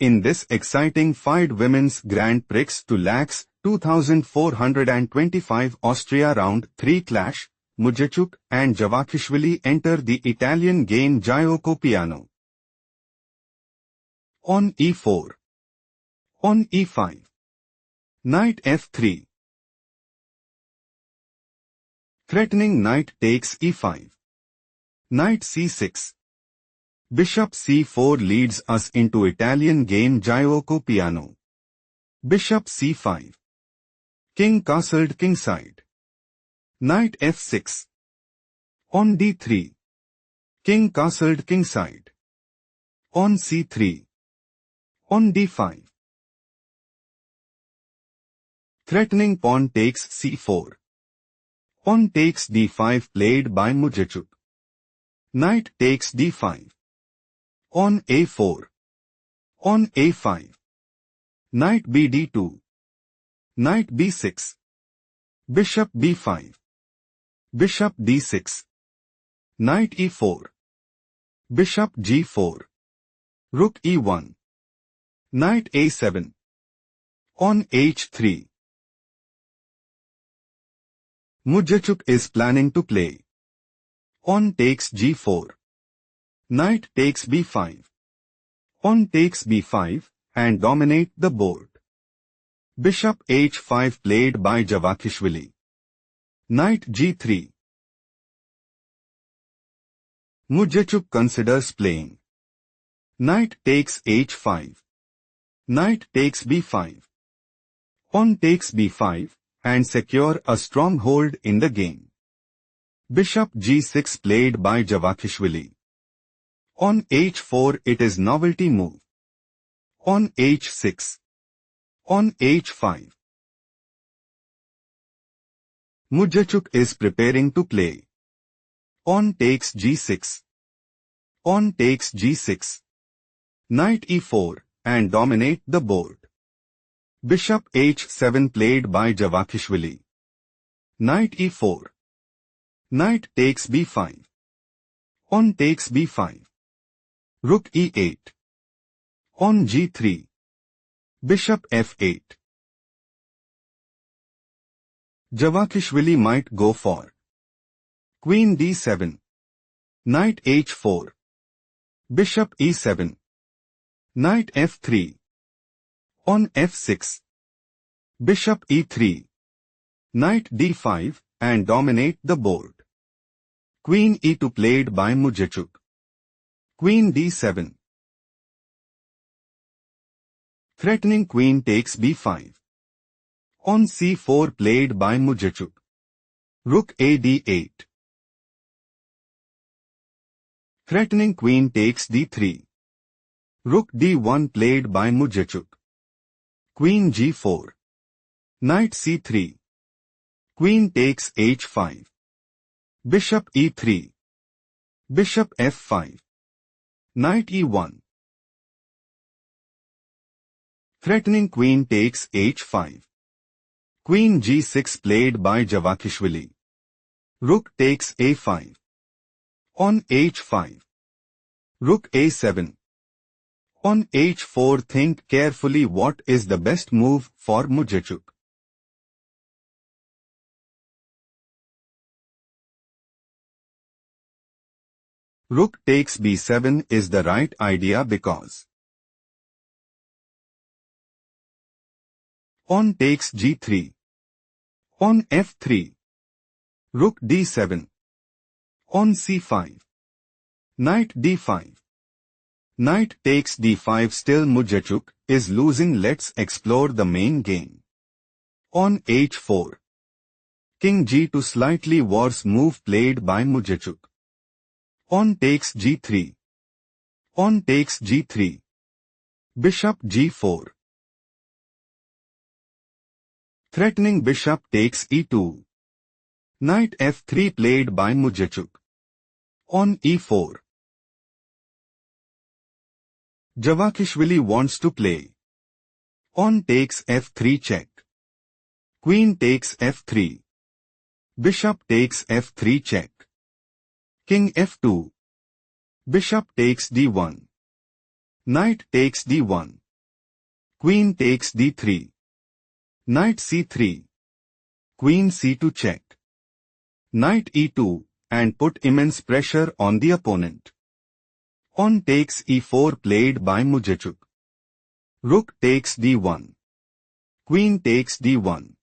In this exciting Fide Women's Grand Prix to lakhs 2425 Austria round 3 clash, Muzychuk and Javakhishvili enter the Italian game giãiđấucờvua. On e4. On e5. Knight f3. Threatening knight takes e5. Knight c6. Bishop c4 leads us into Italian game giãiđăucờvua. Bishop c5. King castled kingside. Knight f6. On d3. King castled kingside. On c3. On d5. Threatening pawn takes c4. Pawn takes d5 played by Muzychuk. Knight takes d5. On a4. On a5. Knight bd2. Knight b6. Bishop b5. Bishop d6. Knight e4. Bishop g4. Rook e1. Knight a7. On h3. Muzychuk is planning to play. On takes g4. Knight takes b5. Pawn takes b5 and dominate the board. Bishop h5 played by Javakhishvili. Knight g3. Muzychuk considers playing. Knight takes h5. Knight takes b5. Pawn takes b5 and secure a strong hold in the game. Bishop g6 played by Javakhishvili. On h4 it is novelty move. On h6. On h5. Muzychuk is preparing to play. On takes g6. On takes g6. Knight e4 and dominate the board. Bishop h7 played by Javakhishvili. Knight e4. Knight takes b5. On takes b5. Rook e8. On g3. Bishop f8. Javakhishvili might go for Queen d7. Knight h4. Bishop e7. Knight f3. On f6. Bishop e3. Knight d5 and dominate the board. Queen e2 played by Muzychuk. Queen d7. Threatening queen takes b5. On c4 played by Muzychuk. Rook a d8. Threatening queen takes d3. Rook d1 played by Muzychuk. Queen g4. Knight c3. Queen takes h5. Bishop e3. Bishop f5. Knight e1. Threatening queen takes h5. Queen g6 played by Javakhishvili. Rook takes a5. On h5. Rook a7. On h4 think carefully what is the best move for Muzychuk. Rook takes b7 is the right idea because on takes g3. On f3. Rook d7. On c5. Knight d5. Knight takes d5 still Muzychuk is losing. Let's explore the main game. On h4. King g2 slightly worse move played by Muzychuk. On takes g3. On takes g3. Bishop g4. Threatening bishop takes e2. Knight f3 played by Muzychuk. On e4. Javakhishvili wants to play. On takes f3 check. Queen takes f3. Bishop takes f3 check. King f2. Bishop takes d1. Knight takes d1. Queen takes d3. Knight c3. Queen c2 check. Knight e2, and put immense pressure on the opponent. Pawn takes e4 played by Muzychuk. Rook takes d1. Queen takes d1.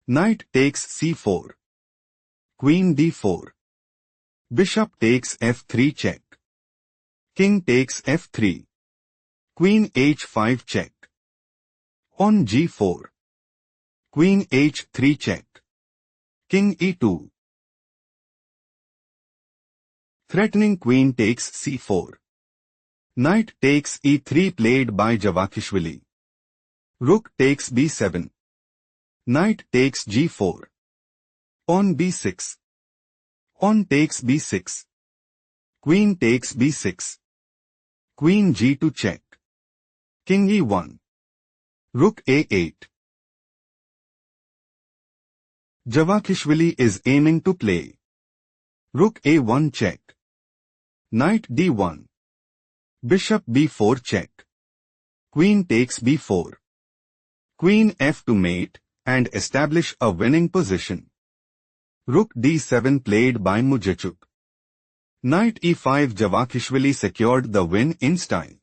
Knight takes c4. Queen d4. Bishop takes f3 check. King takes f3. Queen h5 check. Pawn g4. Queen h3 check. King e2. Threatening queen takes c4. Knight takes e3 played by Javakhishvili. Rook takes b7. Knight takes g4. Pawn b6. Pawn takes b6. Queen takes b6. Queen g2 check. King e1. Rook a8. Javakhishvili is aiming to play Rook a1 check. Knight d1. Bishop b4 check. Queen takes b4. Queen f2 mate, and establish a winning position. Rook d7 played by Muzychuk. Knight e5. Javakhishvili secured the win in style.